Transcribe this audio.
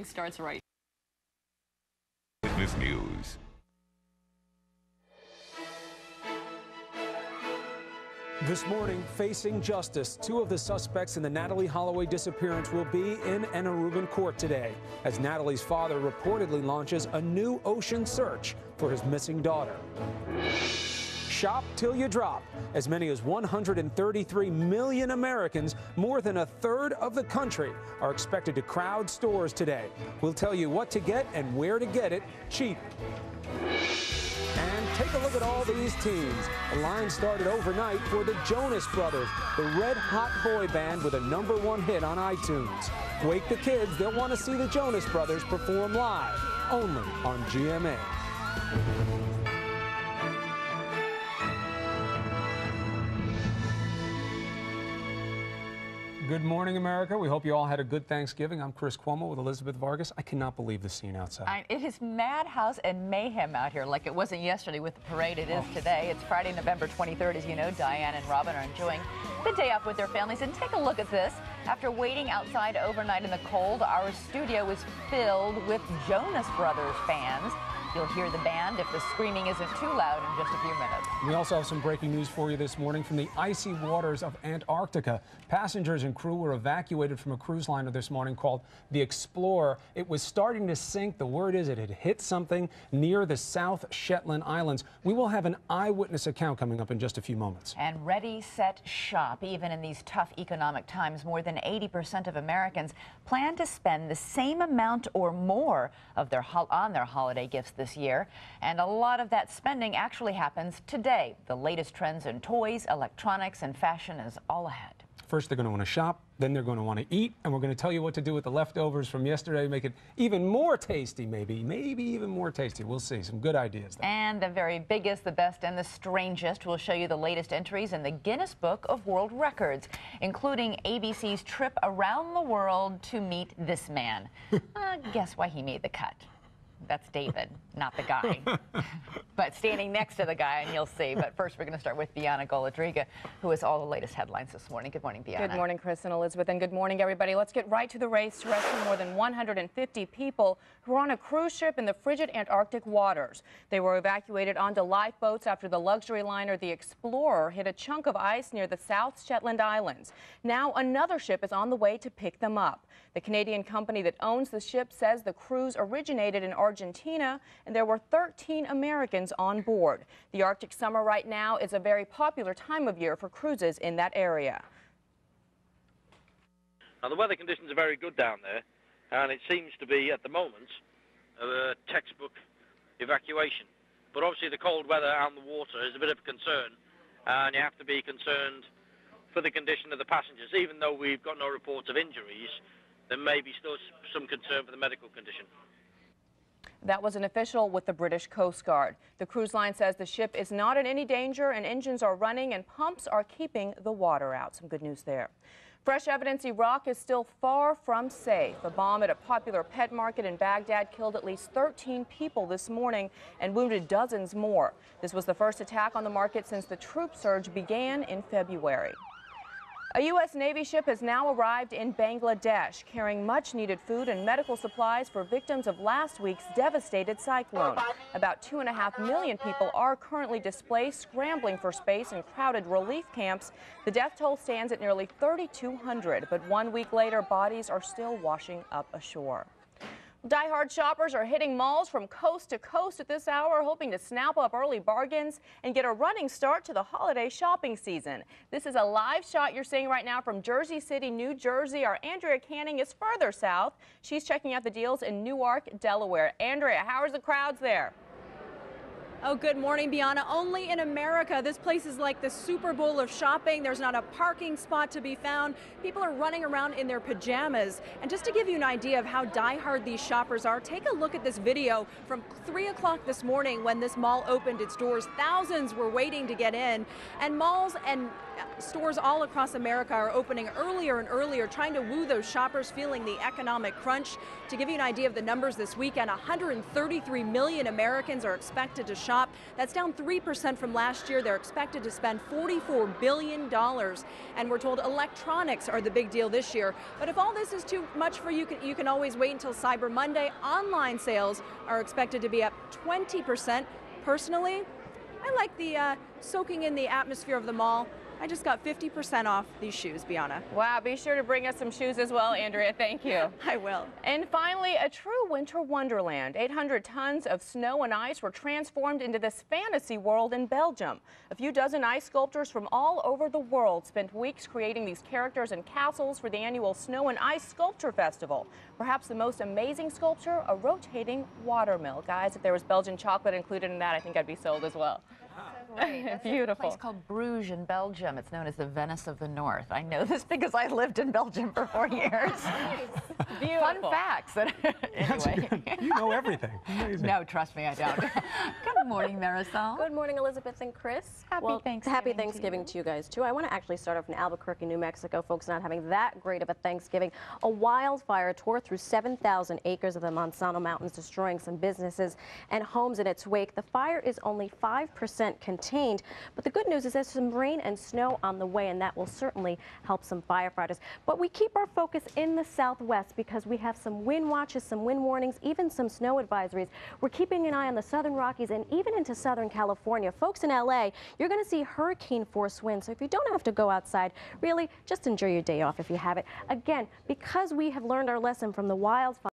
Starts right. Business News. This morning, facing justice, two of the suspects in the Natalie Holloway disappearance will be in an Aruban court today, as Natalie's father reportedly launches a new ocean search for his missing daughter. Shop till you drop. As many as 133 million Americans, more than a third of the country, are expected to crowd stores today. We'll tell you what to get and where to get it cheap. And take a look at all these teams. The line started overnight for the Jonas Brothers, the red-hot boy band with a #1 hit on iTunes. Wake the kids, they'll want to see the Jonas Brothers perform live, only on GMA. Good morning, America. We hope you all had a good Thanksgiving. I'm Chris Cuomo with Elizabeth Vargas. I cannot believe the scene outside. It is madhouse and mayhem out here, like it wasn't yesterday with the parade. It is today. It's Friday, November 23rd. As you know, Diane and Robin are enjoying the day off with their families. And take a look at this. After waiting outside overnight in the cold, our studio is filled with Jonas Brothers fans. You'll hear the band if the screaming isn't too loud in just a few minutes. We also have some breaking news for you this morning from the icy waters of Antarctica. Passengers and crew were evacuated from a cruise liner this morning called the Explorer. It was starting to sink. The word is it had hit something near the South Shetland Islands. We will have an eyewitness account coming up in just a few moments. And ready, set, shop. Even in these tough economic times, more than 80% of Americans plan to spend the same amount or more of on their holiday gifts this year, and a lot of that spending actually happens today. The latest trends in toys, electronics, and fashion is all ahead. First, they're going to want to shop, then they're going to want to eat, and we're going to tell you what to do with the leftovers from yesterday, make it even more tasty, maybe even more tasty. We'll see. Some good ideas there. And the very biggest, the best, and the strangest will show you the latest entries in the Guinness Book of World Records, including ABC's trip around the world to meet this man. Guess why he made the cut? That's David, not the guy, but standing next to the guy, and you'll see. But first, we're going to start with Bianna Golodriga, who has all the latest headlines this morning. Good morning, Bianna. Good morning, Chris and Elizabeth, and good morning, everybody. Let's get right to the race to rescue more than 150 people who were on a cruise ship in the frigid Antarctic waters. They were evacuated onto lifeboats after the luxury liner, the Explorer, hit a chunk of ice near the South Shetland Islands. Now, another ship is on the way to pick them up. The Canadian company that owns the ship says the cruise originated in Argentina, and there were 13 Americans on board. The Arctic summer right now is a very popular time of year for cruises in that area. Now, the weather conditions are very good down there, and it seems to be, at the moment, a textbook evacuation. But obviously the cold weather and the water is a bit of a concern, and you have to be concerned for the condition of the passengers. Even though we've got no reports of injuries, there may be still some concern for the medical condition. That was an official with the British Coast Guard. The cruise line says the ship is not in any danger and engines are running and pumps are keeping the water out. Some good news there. Fresh evidence Iraq is still far from safe. A bomb at a popular pet market in Baghdad killed at least 13 people this morning and wounded dozens more. This was the first attack on the market since the troop surge began in February. A U.S. Navy ship has now arrived in Bangladesh, carrying much-needed food and medical supplies for victims of last week's devastated cyclone. About 2.5 million people are currently displaced, scrambling for space in crowded relief camps. The death toll stands at nearly 3,200, but 1 week later, bodies are still washing up ashore. Die-hard shoppers are hitting malls from coast to coast at this hour, hoping to snap up early bargains and get a running start to the holiday shopping season. This is a live shot you're seeing right now from Jersey City, New Jersey. Our Andrea Canning is further south. She's checking out the deals in Newark, Delaware. Andrea, how are the crowds there? Oh, good morning, Bianna. Only in America. This place is like the Super Bowl of shopping. There's not a parking spot to be found. People are running around in their pajamas. And just to give you an idea of how diehard these shoppers are, take a look at this video from 3 o'clock this morning when this mall opened its doors. Thousands were waiting to get in, and malls and stores all across America are opening earlier and earlier, trying to woo those shoppers feeling the economic crunch. To give you an idea of the numbers this weekend, 133 million Americans are expected to shop. That's down 3% from last year. They're expected to spend $44 billion. And we're told electronics are the big deal this year. But if all this is too much for you, you can always wait until Cyber Monday. Online sales are expected to be up 20%. Personally, I like the soaking in the atmosphere of the mall. I just got 50% off these shoes, Bianna. Wow, be sure to bring us some shoes as well, Andrea. Thank you. I will. And finally, a true winter wonderland. 800 tons of snow and ice were transformed into this fantasy world in Belgium. A few dozen ice sculptors from all over the world spent weeks creating these characters and castles for the annual Snow and Ice Sculpture Festival. Perhaps the most amazing sculpture, a rotating watermill. Guys, if there was Belgian chocolate included in that, I think I'd be sold as well. Beautiful. A place called Bruges in Belgium. It's known as the Venice of the North. I know this because I lived in Belgium for 4 years. Fun facts. Anyway. You know everything. Amazing. No, trust me, I don't. Good morning, Marisol. Good morning, Elizabeth and Chris. Happy Thanksgiving to you guys, too. I want to actually start off in Albuquerque, New Mexico. Folks not having that great of a Thanksgiving. A wildfire tore through 7,000 acres of the Monsanto Mountains, destroying some businesses and homes in its wake. The fire is only 5% contained, but the good news is there's some rain and snow on the way, and that will certainly help some firefighters. But we keep our focus in the southwest because we have some wind watches, some wind warnings, even some snow advisories. We're keeping an eye on the southern Rockies and even into Southern California. Folks in LA, you're going to see hurricane force winds, so if you don't have to go outside, really just enjoy your day off if you have it. Again, because we have learned our lesson from the wildfire.